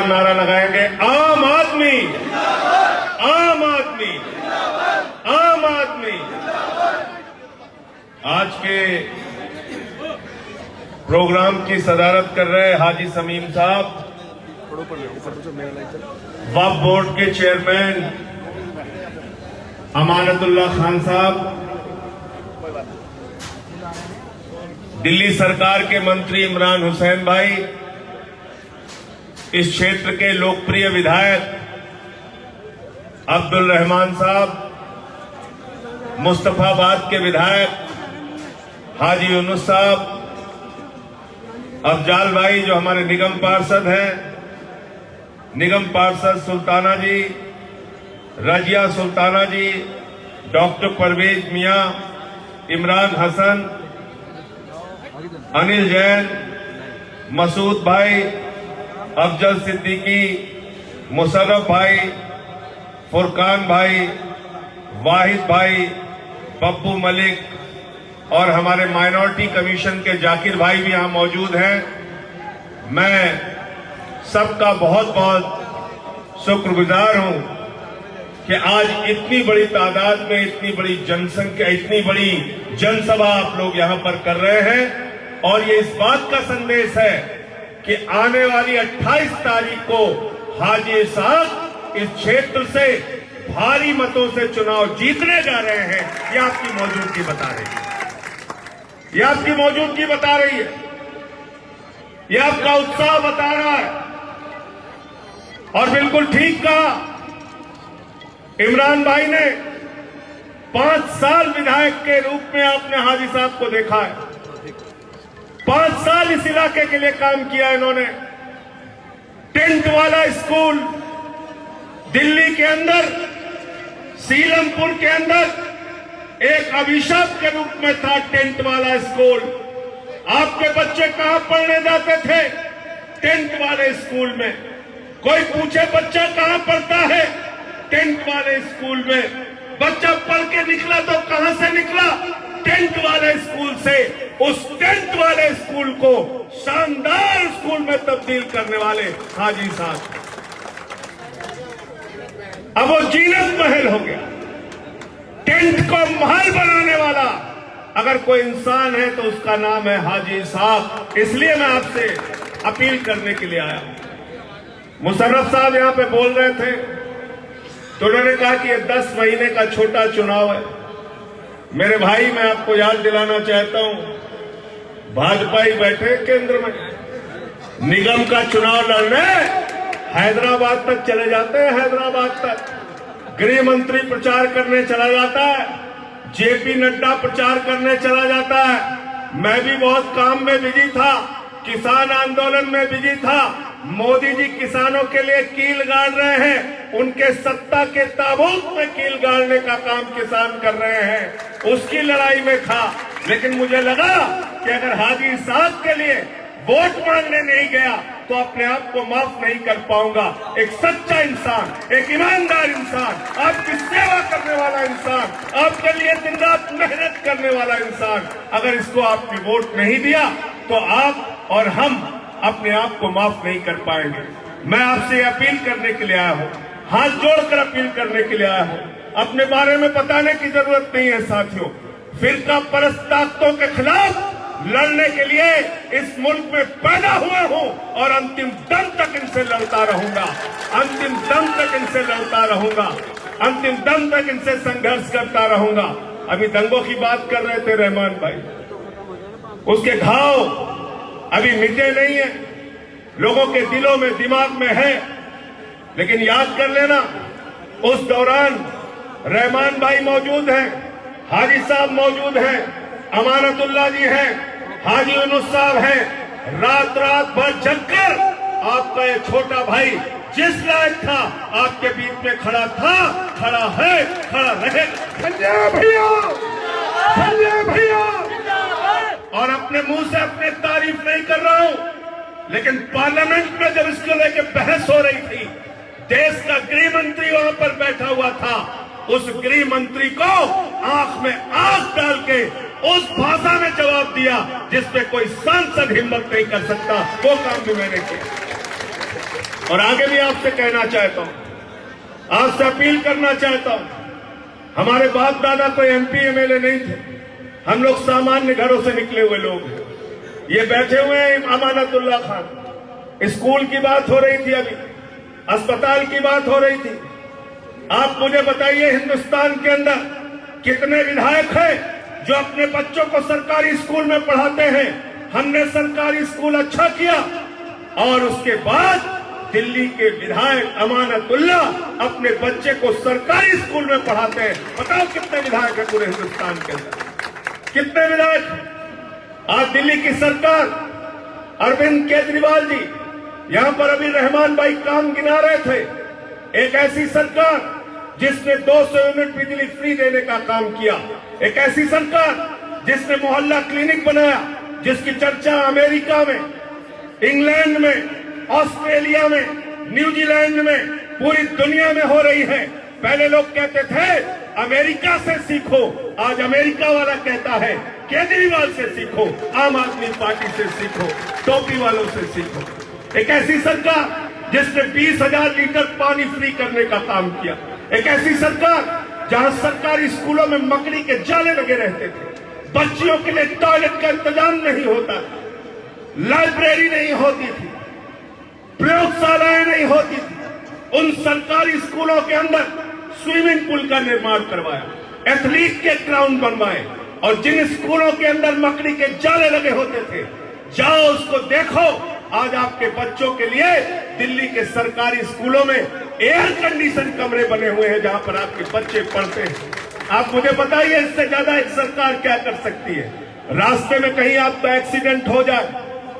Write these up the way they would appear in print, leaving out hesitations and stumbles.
नारा लगाएंगे, आम आदमी, आम आदमी, आम आदमी। आज के प्रोग्राम की सदारत कर रहे हाजी समीम साहब, वक्फ बोर्ड के चेयरमैन अमानतुल्लाह खान साहब, दिल्ली सरकार के मंत्री इमरान हुसैन भाई, इस क्षेत्र के लोकप्रिय विधायक अब्दुल रहमान साहब, मुस्तफाबाद के विधायक हाजी यूनुस साहब, अफजाल भाई जो हमारे निगम पार्षद हैं, निगम पार्षद सुल्ताना जी, रजिया सुल्ताना जी, डॉक्टर परवेज मियां, इमरान हसन, अनिल जैन, मसूद भाई, अफजल सिद्दीकी, मुशर्रफ भाई, फुरकान भाई, वाहिद भाई, पप्पू मलिक और हमारे माइनॉरिटी कमीशन के जाकिर भाई भी यहां मौजूद हैं। मैं सबका बहुत बहुत शुक्रगुजार हूं कि आज इतनी बड़ी तादाद में इतनी बड़ी जनसंख्या, इतनी बड़ी जनसभा आप लोग यहां पर कर रहे हैं। और ये इस बात का संदेश है कि आने वाली 28 तारीख को हाजी साहब इस क्षेत्र से भारी मतों से चुनाव जीतने जा रहे हैं। ये आपकी मौजूदगी बता रही है, ये आपकी मौजूदगी बता रही है, ये आपका उत्साह बता रहा है। और बिल्कुल ठीक कहा इमरान भाई ने, 5 साल विधायक के रूप में आपने हाजी साहब को देखा है। 5 साल इस इलाके के लिए काम किया इन्होंने। टेंट वाला स्कूल दिल्ली के अंदर, सीलमपुर के अंदर एक अभिशाप के रूप में था टेंट वाला स्कूल। आपके बच्चे कहां पढ़ने जाते थे? टेंट वाले स्कूल में। कोई पूछे बच्चा कहां पढ़ता है? टेंट वाले स्कूल में। बच्चा पढ़ के निकला तो कहां से निकला? टेंट वाले स्कूल से। उस टेंट वाले स्कूल को शानदार स्कूल में तब्दील करने वाले हाजी साहब, अब वो जीनत महल हो गया। टेंट को महल बनाने वाला अगर कोई इंसान है तो उसका नाम है हाजी साहब। इसलिए मैं आपसे अपील करने के लिए आया। मुशर्रफ साहब यहां पे बोल रहे थे तो उन्होंने कहा कि ये 10 महीने का छोटा चुनाव है। मेरे भाई, मैं आपको याद दिलाना चाहता हूं, भाजपा ही बैठे केंद्र में, निगम का चुनाव लड़ने हैदराबाद तक चले जाते हैं। हैदराबाद तक गृह मंत्री प्रचार करने चला जाता है, जेपी नड्डा प्रचार करने चला जाता है। मैं भी बहुत काम में बिजी था, किसान आंदोलन में बिजी था। मोदी जी किसानों के लिए कील गाड़ रहे हैं, उनके सत्ता के ताबूत में कील गाड़ने का काम किसान कर रहे हैं, उसकी लड़ाई में था। लेकिन मुझे लगा कि अगर हाजी साहब के लिए वोट मांगने नहीं गया तो अपने आप को माफ नहीं कर पाऊंगा। एक सच्चा इंसान, एक ईमानदार इंसान, आपकी सेवा करने वाला इंसान, आपके लिए दिन रात मेहनत करने वाला इंसान, अगर इसको आपने वोट नहीं दिया तो आप और हम अपने आप को माफ नहीं कर पाएंगे। मैं आपसे अपील करने के लिए आया हूं, हाथ जोड़कर अपील करने के लिए आया हूं। अपने बारे में बताने की जरूरत नहीं है साथियों। फिरका परस्त ताकतों के खिलाफ लड़ने के लिए इस मुल्क में पैदा हुआ हूं और अंतिम दम तक इनसे लड़ता रहूंगा, अंतिम दम तक इनसे लड़ता रहूंगा, अंतिम दम तक इनसे संघर्ष करता रहूंगा। अभी दंगों की बात कर रहे थे रहमान भाई, उसके घाव अभी मिटे नहीं है, लोगों के दिलों में, दिमाग में है। लेकिन याद कर लेना, उस दौरान रहमान भाई मौजूद हैं, हाजी साहब मौजूद हैं, अमानतुल्लाह जी हैं, हाजी यूनुस साहब हैं। रात रात भर जगकर आपका ये छोटा भाई जिस लायक था आपके बीच में खड़ा था, खड़ा है, खड़ा रहेगा। संजय भैया, संजय भैया। और अपने मुंह से अपने तारीफ नहीं कर रहा हूं, लेकिन पार्लियामेंट में जब इसको लेकर बहस हो रही थी, देश का गृह मंत्री वहां पर बैठा हुआ था, उस गृह मंत्री को आंख में आंख डाल के उस भाषा में जवाब दिया जिसपे कोई सांसद हिम्मत नहीं कर सकता। वो काम भी मैंने किया। और आगे भी आपसे कहना चाहता हूं, आपसे अपील करना चाहता हूं, हमारे बाप दादा कोई एमपी एमएलए नहीं थे, हम लोग सामान्य घरों से निकले हुए लोग हैं। ये बैठे हुए हैं अमानतुल्लाह खान, स्कूल की बात हो रही थी, अभी अस्पताल की बात हो रही थी। आप मुझे बताइए हिंदुस्तान के अंदर कितने विधायक हैं जो अपने बच्चों को सरकारी स्कूल में पढ़ाते हैं। हमने सरकारी स्कूल अच्छा किया और उसके बाद दिल्ली के विधायक अमानतुल्लाह अपने बच्चे को सरकारी स्कूल में पढ़ाते हैं। बताओ कितने विधायक हैं पूरे हिंदुस्तान के अंदर, कितने विधायक। आज दिल्ली की सरकार, अरविंद केजरीवाल जी यहां पर अभी रहमान भाई काम गिना रहे थे, एक ऐसी सरकार जिसने 200 यूनिट बिजली फ्री देने का काम किया, एक ऐसी सरकार जिसने मोहल्ला क्लिनिक बनाया, जिसकी चर्चा अमेरिका में, इंग्लैंड में, ऑस्ट्रेलिया में, न्यूजीलैंड में, पूरी दुनिया में हो रही है। पहले लोग कहते थे अमेरिका से सीखो, आज अमेरिका वाला कहता है केजरीवाल से सीखो, आम आदमी पार्टी से सीखो, टोपी वालों से सीखो। एक ऐसी सरकार जिसने 20,000 लीटर पानी फ्री करने का काम किया, एक ऐसी सरकार जहां सरकारी स्कूलों में मकड़ी के जाले लगे रहते थे, बच्चियों के लिए टॉयलेट का इंतजाम नहीं होता, लाइब्रेरी नहीं होती थी, प्रयोगशालाएं नहीं होती थी। उन सरकारी स्कूलों के अंदर स्विमिंग पूल का निर्माण करवाया, एथलीट के ग्राउंड बनवाए, और जिन स्कूलों के अंदर मकड़ी के जाले लगे होते थे, जाओ उसको देखो। आज आपके बच्चों के लिए दिल्ली के सरकारी स्कूलों में एयर कंडीशन कमरे बने हुए हैं जहां पर आपके बच्चे पढ़ते हैं। आप मुझे बताइए इससे ज्यादा एक सरकार क्या कर सकती है। रास्ते में कहीं आपका एक्सीडेंट हो जाए,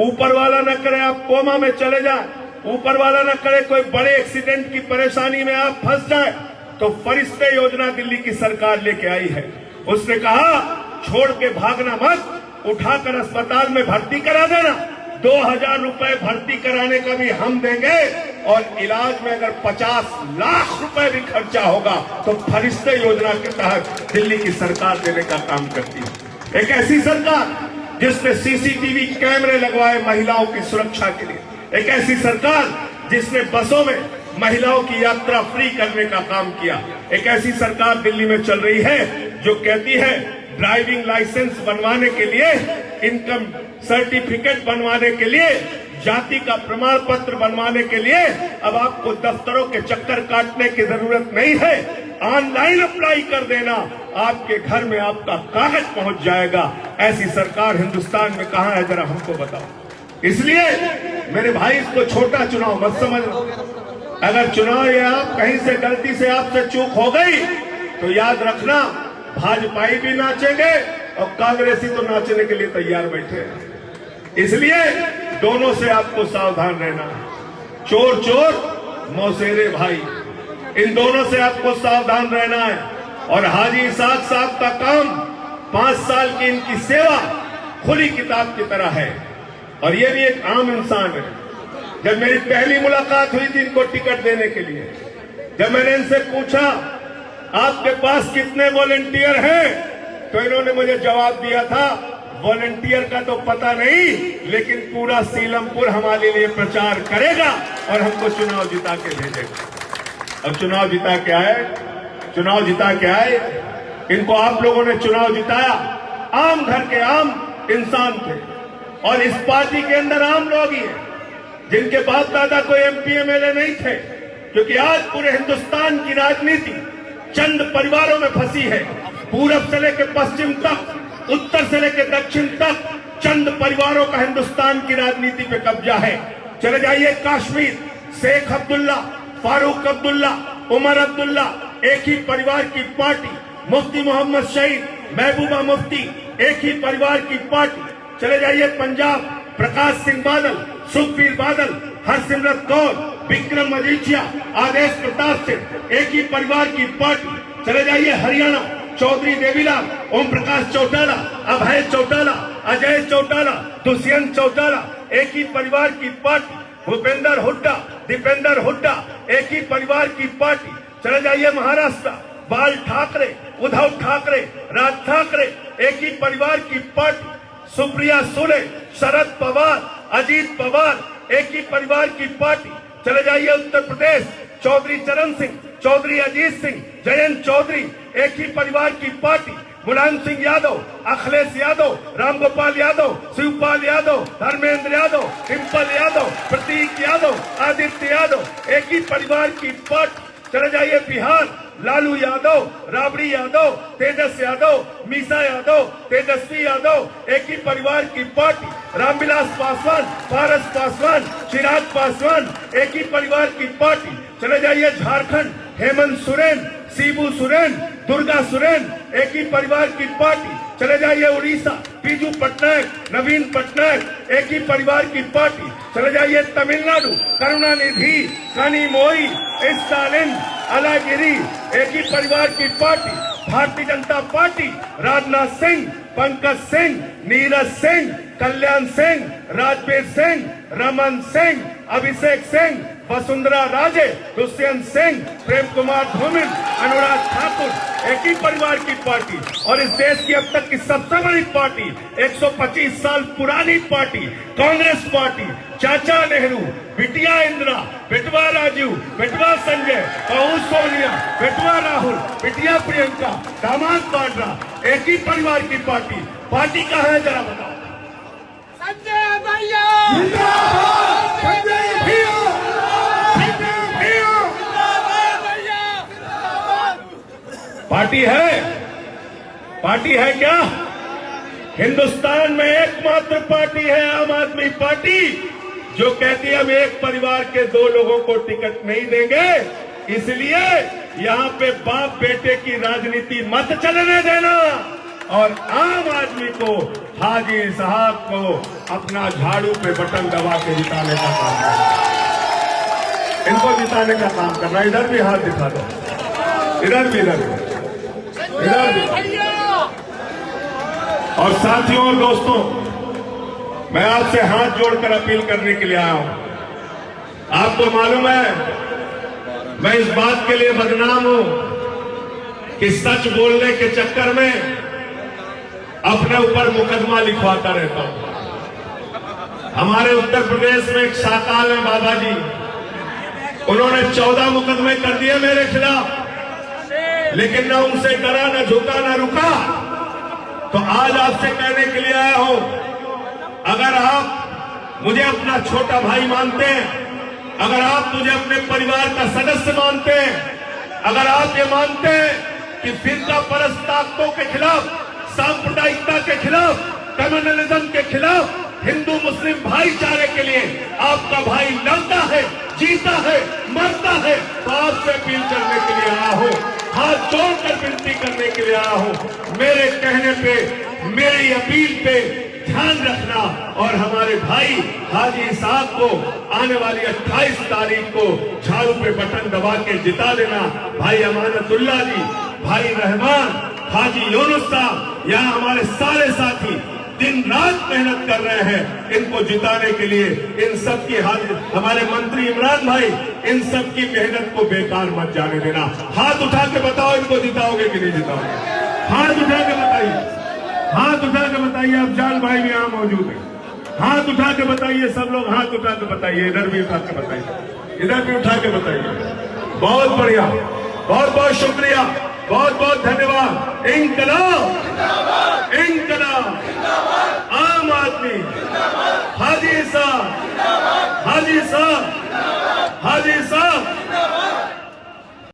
ऊपर वाला न करे आप कोमा में चले जाए, ऊपर वाला न करे कोई बड़े एक्सीडेंट की परेशानी में आप फंस जाए, तो फरिश्ते योजना दिल्ली की सरकार लेके आई है। उसने कहा छोड़ के भागना मत, उठाकर अस्पताल में भर्ती करा देना, 2,000 रुपए भर्ती कराने का भी हम देंगे, और इलाज में अगर 50 लाख रुपए भी खर्चा होगा तो फरिश्ते योजना के तहत दिल्ली की सरकार देने का काम करती है। एक ऐसी सरकार जिसने सीसीटीवी कैमरे लगवाए महिलाओं की सुरक्षा के लिए, एक ऐसी सरकार जिसने बसों में महिलाओं की यात्रा फ्री करने का काम किया, एक ऐसी सरकार दिल्ली में चल रही है जो कहती है ड्राइविंग लाइसेंस बनवाने के लिए, इनकम सर्टिफिकेट बनवाने के लिए, जाति का प्रमाण पत्र बनवाने के लिए अब आपको दफ्तरों के चक्कर काटने की जरूरत नहीं है, ऑनलाइन अप्लाई कर देना, आपके घर में आपका कागज पहुंच जाएगा। ऐसी सरकार हिंदुस्तान में कहां है, जरा हमको बताओ। इसलिए मेरे भाई इसको छोटा चुनाव मत समझना। अगर चुनाव या आप कहीं से गलती से आपसे चूक हो गई तो याद रखना भाजपाई भी नाचेंगे और कांग्रेसी तो नाचने के लिए तैयार बैठे हैं। इसलिए दोनों से आपको सावधान रहना है। चोर चोर मौसेरे भाई, इन दोनों से आपको सावधान रहना है। और हाजी इसाक साहब का काम 5 साल की इनकी सेवा खुली किताब की तरह है, और ये भी एक आम इंसान है। जब मेरी पहली मुलाकात हुई थी इनको टिकट देने के लिए, जब मैंने इनसे पूछा आपके पास कितने वॉलंटियर हैं, तो इन्होंने मुझे जवाब दिया था वॉलंटियर का तो पता नहीं, लेकिन पूरा सीलमपुर हमारे लिए प्रचार करेगा और हमको चुनाव जिता के भेजेगा। अब चुनाव जिता के आए, चुनाव जिता के आए, इनको आप लोगों ने चुनाव जिताया, आम घर के आम इंसान थे, और इस पार्टी के अंदर आम लोग ही हैं जिनके बाप दादा कोई एमपी एमएलए नहीं थे, क्योंकि आज पूरे हिंदुस्तान की राजनीति चंद परिवारों में फंसी है। पूरब से लेकर पश्चिम तक, उत्तर से लेकर दक्षिण तक चंद परिवारों का हिंदुस्तान की राजनीति पे कब्जा है। चले जाइए कश्मीर, शेख अब्दुल्ला, फारूक अब्दुल्ला, उमर अब्दुल्ला, एक ही परिवार की पार्टी, मुफ्ती मोहम्मद शहीद, महबूबा मुफ्ती, एक ही परिवार की पार्टी। चले जाइए पंजाब, प्रकाश सिंह बादल, सुखबीर बादल, हरसिमरत कौर, विक्रम मजीठिया, आदेश प्रताप सिंह, एक ही परिवार की पार्टी। चले जाइए हरियाणा, चौधरी देवीलाल, ओम प्रकाश चौटाला, अभय चौटाला, अजय चौटाला, दुष्यंत चौटाला, एक ही परिवार की पार्टी। भूपेंद्र हुड्डा, दीपेंद्र हुड्डा, एक ही परिवार की पार्टी। चले जाइए महाराष्ट्र, बाल ठाकरे, उद्धव ठाकरे, राज ठाकरे, एक ही परिवार की पार्टी। सुप्रिया सुले, शरद पवार, अजीत पवार, एक ही परिवार की पार्टी। चले जाइए उत्तर प्रदेश, चौधरी चरण सिंह, चौधरी अजीत सिंह, जयंत चौधरी, एक ही परिवार की पार्टी, मुलायम सिंह यादव, अखिलेश यादव, रामगोपाल यादव, शिवपाल यादव, धर्मेंद्र यादव, डिम्पल यादव, प्रतीक यादव, आदित्य यादव, एक ही परिवार की पार्टी। चले जाइए बिहार, लालू यादव, राबड़ी यादव, तेजस यादव, मीसा यादव, तेजस्वी यादव, एक ही परिवार की पार्टी, रामविलास पासवान, पारस पासवान, चिराग पासवान, एक ही परिवार की पार्टी। चले जाइए झारखंड, हेमंत सोरेन, शिबू सोरेन, दुर्गा सोरेन, एक ही परिवार की पार्टी। चले जाइए उड़ीसा, बीजू पटनायक, नवीन पटनायक, एक ही परिवार की पार्टी। चले जाइए तमिलनाडु, करुणानिधि, कानी मोई, स्टालिन, अलागिरी, एक ही परिवार की पार्टी। भारतीय जनता पार्टी, राजनाथ सिंह, पंकज सिंह, नीरज सिंह, कल्याण सिंह, राजवीर सिंह, रमन सिंह, अभिषेक सिंह, वसुंधरा राजे, दुष्यंत सिंह, प्रेम कुमार धूमिल, अनुराग ठाकुर, एक ही परिवार की पार्टी। और इस देश की अब तक की सबसे बड़ी पार्टी, 125 साल पुरानी पार्टी, कांग्रेस पार्टी, चाचा नेहरू, बिटिया इंदिरा, बेटवा राजीव, बेटवा संजय, बहू सोनिया, बेटवा राहुल, बिटिया प्रियंका, दामाद वाड्रा, एक ही परिवार की पार्टी। पार्टी कहाँ है जरा बताओ? संजय भैया, संजय भैया, पार्टी है? पार्टी है क्या? हिंदुस्तान में एकमात्र पार्टी है आम आदमी पार्टी, जो कहती है हम एक परिवार के 2 लोगों को टिकट नहीं देंगे, इसलिए यहाँ पे बाप बेटे की राजनीति मत चलने देना और आम आदमी को, हाजी साहब को अपना झाड़ू पे बटन दबा के जिताने का काम करना, इनको जिताने का काम करना। इधर भी हाथ दिखा दो, इधर भी, इधर भी, इधर भी। और साथियों और दोस्तों, मैं आपसे हाथ जोड़कर अपील करने के लिए आया हूं। आपको मालूम है, मैं इस बात के लिए बदनाम हूं कि सच बोलने के चक्कर में अपने ऊपर मुकदमा लिखवाता रहता हूं। हमारे उत्तर प्रदेश में एक साकाल है बाबा जी, उन्होंने 14 मुकदमे कर दिए मेरे खिलाफ, लेकिन न उनसे डरा, न झुका, न रुका। तो आज आपसे कहने के लिए आया हूं, अगर आप मुझे अपना छोटा भाई मानते हैं, अगर आप मुझे अपने परिवार का सदस्य मानते हैं, अगर आप ये मानते हैं कि फिरका परस्त ताकतों के खिलाफ, सांप्रदायिकता के खिलाफ, कम्युनलिज्म के खिलाफ, हिंदू मुस्लिम भाईचारे के लिए आपका भाई लड़ता है, जीता है, मरता है, तो आपसे अपील करने के लिए आया हूं, हाथ जोड़कर विनती करने के लिए आया हूं। मेरे कहने पे, मेरी अपील पे ध्यान रखना और हमारे भाई हाजी साहब को आने वाली 28 तारीख को झाड़ू पे बटन दबा के जिता देना। भाई अमानतुल्लाह जी, भाई रहमान, हाजी यूनुस साहब, यहाँ हमारे सारे साथी दिन रात मेहनत कर रहे हैं इनको जिताने के लिए। इन सब की हमारे मंत्री इमरान भाई, इन सब की मेहनत को बेकार मत जाने देना। हाथ उठा के बताओ, इनको जिताओगे कि नहीं जिताओगे? हाथ उठा के बताइए, हाथ उठा के बताइए। अफजाल भाई भी यहाँ मौजूद है, हाथ उठा के बताइए। सब लोग हाथ उठा के बताइए, इधर भी उठा के बताइए, इधर भी उठा के बताइए। बहुत बढ़िया, बहुत बहुत शुक्रिया, बहुत बहुत धन्यवाद। इंकलाब, इंकलाब, आम आदमी, हाजी साहब, हाजी साहब, हाजी